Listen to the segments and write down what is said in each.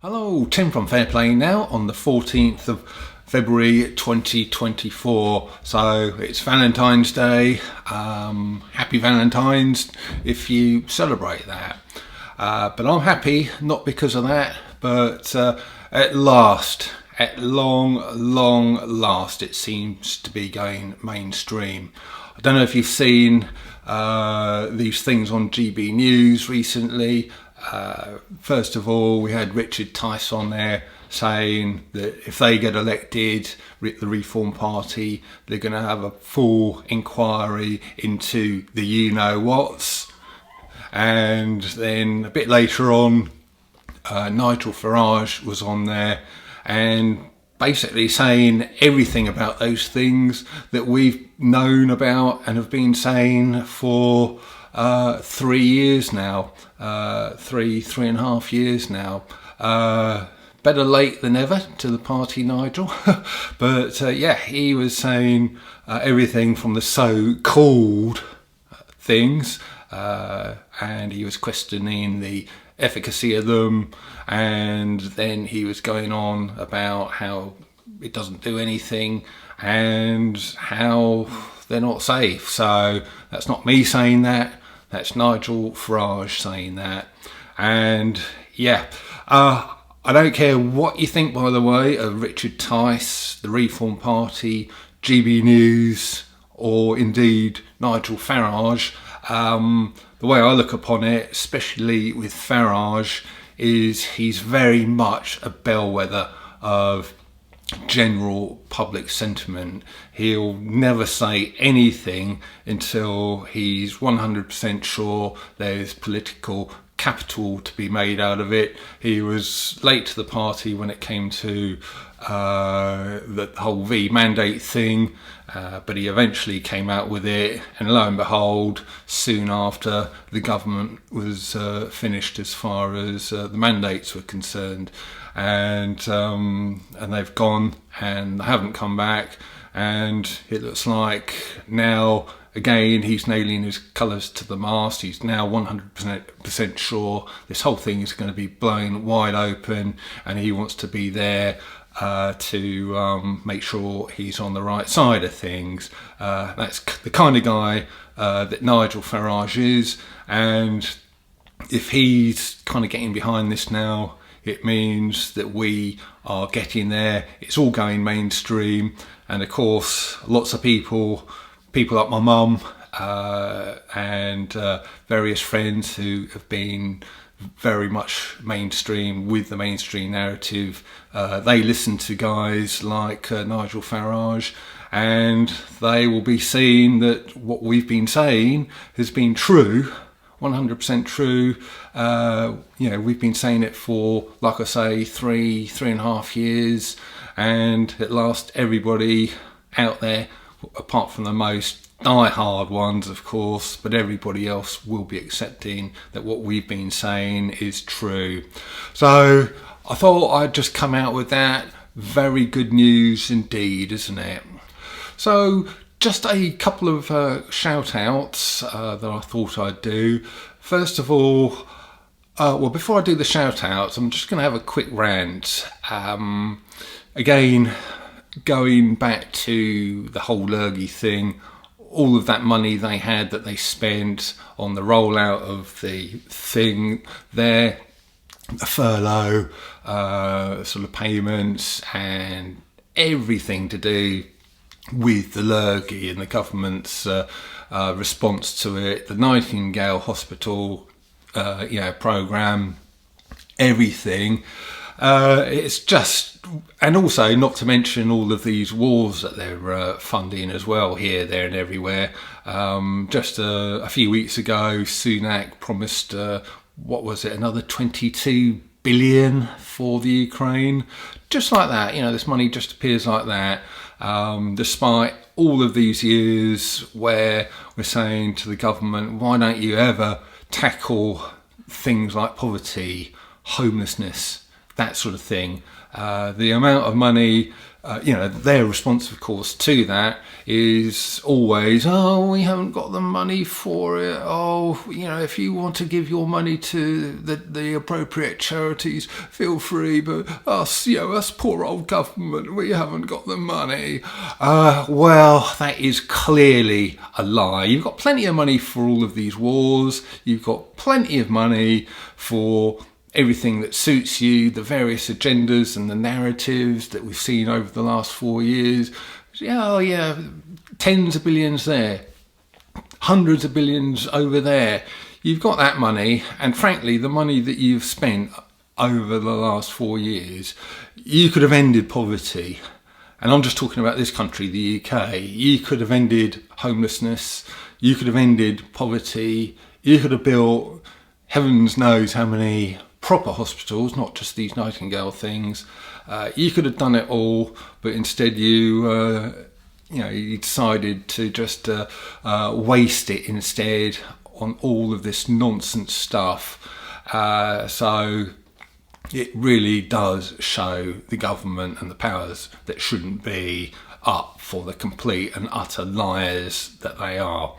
Hello, Tim from Fair Play now on the 14th of February 2024. So it's Valentine's Day. Happy Valentine's if you celebrate that. But I'm happy, not because of that, but at long last, it seems to be going mainstream. I don't know if you've seen these things on GB News recently. First of all, we had Richard Tice on there saying that if they get elected, the Reform Party, they're going to have a full inquiry into the you-know-whats. And then a bit later on, Nigel Farage was on there and basically saying everything about those things that we've known about and have been saying for 3 years now, three and a half years now. Better late than ever to the party, Nigel. But yeah, he was saying everything from the so-called things, and he was questioning the efficacy of them, and then he was going on about how it doesn't do anything and how they're not safe. So that's not me saying that, that's Nigel Farage saying that. And yeah, I don't care what you think, by the way, of Richard Tice, the Reform Party, GB News, or indeed Nigel Farage. The way I look upon it, especially with Farage, is he's very much a bellwether of general public sentiment. He'll never say anything until he's 100% sure there's political capital to be made out of it. He was late to the party when it came to the whole V mandate thing, but he eventually came out with it, and lo and behold, soon after, the government was finished as far as the mandates were concerned, and they've gone and they haven't come back, and it looks like now again he's nailing his colours to the mast. He's now 100% sure this whole thing is going to be blown wide open, and he wants to be there to make sure he's on the right side of things. That's the kind of guy that Nigel Farage is, and if he's kind of getting behind this now, it means that we are getting there. It's all going mainstream, and of course lots of people like my mum and various friends who have been very much mainstream with the mainstream narrative, they listen to guys like Nigel Farage, and they will be seeing that what we've been saying has been true, 100% true. We've been saying it for, like I say, three and a half years, and at last everybody out there, apart from the most die-hard ones of course, but everybody else will be accepting that what we've been saying is true. So I thought I'd just come out with that. Very good news indeed, isn't it? So just a couple of shout outs that I thought I'd do. First of all, before I do the shout outs, I'm just going to have a quick rant. Again, going back to the whole Lurgy thing, all of that money they had that they spent on the rollout of the thing there, the furlough sort of payments and everything to do with the Lurgy and the government's response to it, the Nightingale Hospital programme, everything. It's just, and also not to mention all of these wars that they're funding as well, here, there and everywhere. Just a few weeks ago, Sunak promised, another 22 billion for the Ukraine. Just like that, this money just appears like that. Despite all of these years where we're saying to the government, why don't you ever tackle things like poverty, homelessness, that sort of thing. The amount of money, their response, of course, to that is always, oh, we haven't got the money for it. Oh, if you want to give your money to the appropriate charities, feel free. But us poor old government, we haven't got the money. Well, that is clearly a lie. You've got plenty of money for all of these wars. You've got plenty of money for everything that suits you, the various agendas and the narratives that we've seen over the last 4 years. Tens of billions there, hundreds of billions over there. You've got that money, and frankly, the money that you've spent over the last 4 years, you could have ended poverty. And I'm just talking about this country, the UK. You could have ended homelessness. You could have ended poverty. You could have built heavens knows how many proper hospitals, not just these Nightingale things. You could have done it all, but instead you decided to just waste it instead on all of this nonsense stuff. So it really does show the government and the powers that shouldn't be up for the complete and utter liars that they are.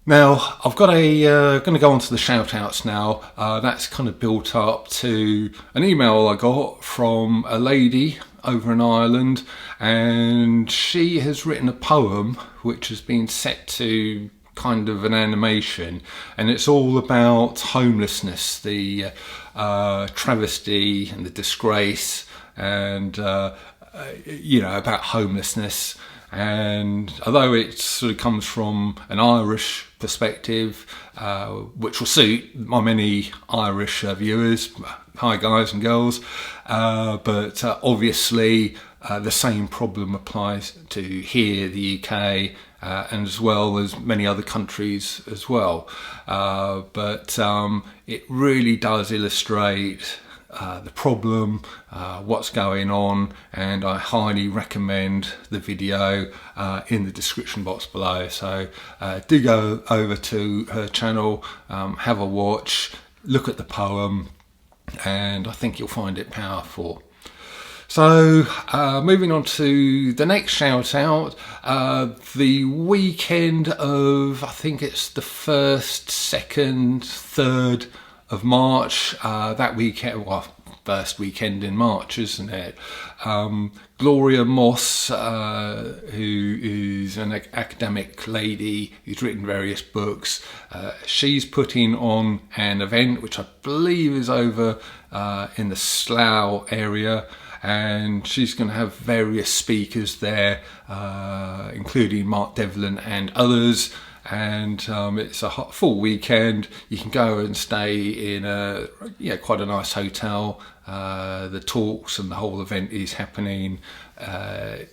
Now, I've got going to go on to the shout outs now. That's kind of built up to an email I got from a lady over in Ireland, and she has written a poem which has been set to kind of an animation, and it's all about homelessness, the travesty and the disgrace, and about homelessness. And although it sort of comes from an Irish perspective, which will suit my many Irish viewers, hi guys and girls, but obviously the same problem applies to here, the UK, and as well as many other countries as well. But it really does illustrate the problem, what's going on, and I highly recommend the video in the description box below. So do go over to her channel, have a watch, look at the poem, and I think you'll find it powerful. So moving on to the next shout out, the weekend of, I think it's the 1st, 2nd, 3rd of March, that weekend, first weekend in March, isn't it? Gloria Moss, who is an academic lady who's written various books, she's putting on an event which I believe is over in the Slough area, and she's going to have various speakers there, including Mark Devlin and others. And it's a full weekend. You can go and stay in quite a nice hotel. The talks and the whole event is happening in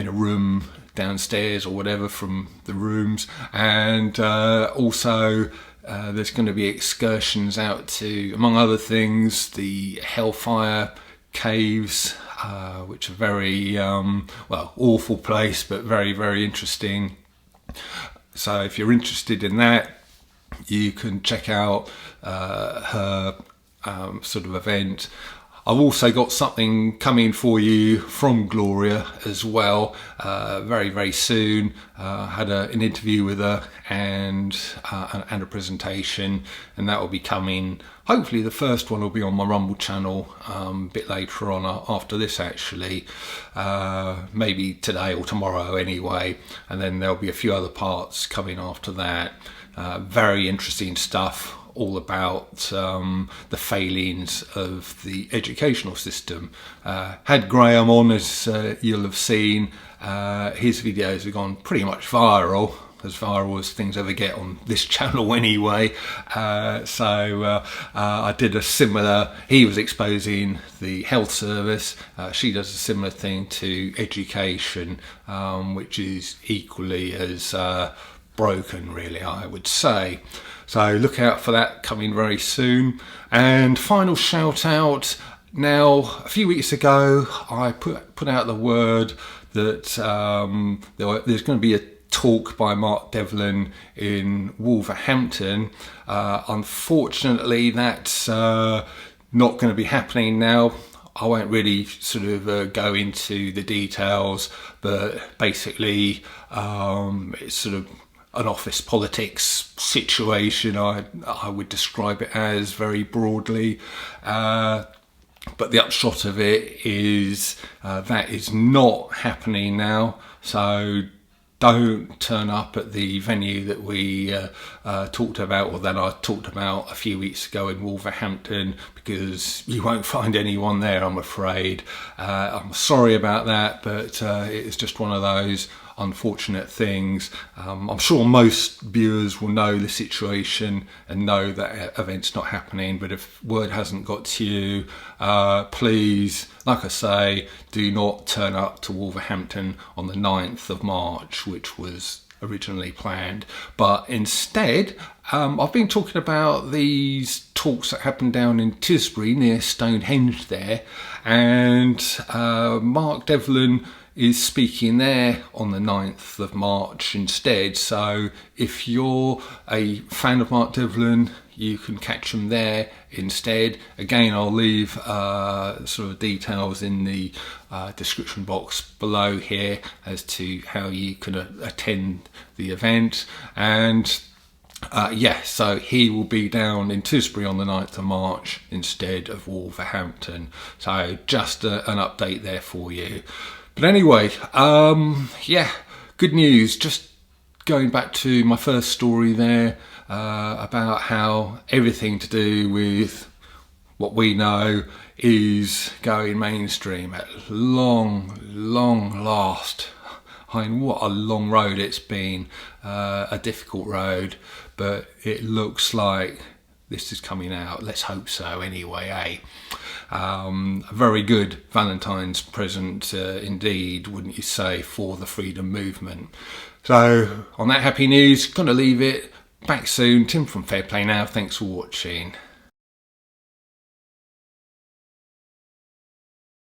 a room downstairs or whatever from the rooms. And also there's going to be excursions out to, among other things, the Hellfire Caves, which are very awful place, but very, very interesting. So if you're interested in that, you can check out her sort of event. I've also got something coming for you from Gloria as well, very, very soon. Had an interview with her and a presentation, and that will be coming. Hopefully the first one will be on my Rumble channel a bit later on after this, actually, maybe today or tomorrow anyway, and then there'll be a few other parts coming after that. Very interesting stuff, all about the failings of the educational system. Had Graham on, as you'll have seen. His videos have gone pretty much viral, as viral as things ever get on this channel anyway. I did a similar, he was exposing the health service, she does a similar thing to education, which is equally as broken, really, I would say. So look out for that coming very soon. And final shout out, now a few weeks ago I put out the word that there's going to be a talk by Mark Devlin in Wolverhampton. Unfortunately, that's not going to be happening now. I won't really sort of go into the details, but basically it's sort of an office politics situation, I would describe it as, very broadly. But the upshot of it is that is not happening now. So don't turn up at the venue that we talked about, or that I talked about a few weeks ago in Wolverhampton, because you won't find anyone there, I'm afraid. I'm sorry about that, but it's just one of those unfortunate things. I'm sure most viewers will know the situation and know that event's not happening, but if word hasn't got to you, please, like I say, do not turn up to Wolverhampton on the 9th of March, which was originally planned. But instead, I've been talking about these talks that happened down in Tisbury near Stonehenge there, and Mark Devlin is speaking there on the 9th of March instead. So if you're a fan of Mark Devlin, you can catch him there instead. Again, I'll leave sort of details in the description box below here as to how you can attend the event. And so he will be down in Tisbury on the 9th of March instead of Wolverhampton. So just an update there for you. But anyway, good news. Just going back to my first story there about how everything to do with what we know is going mainstream at long last. I mean, what a long road it's been, a difficult road, but it looks like this is coming out. Let's hope so anyway, eh? A very good Valentine's present indeed, wouldn't you say, for the freedom movement. So on that happy news, gonna leave it. Back soon. Tim from Fair Play Now. Thanks for watching.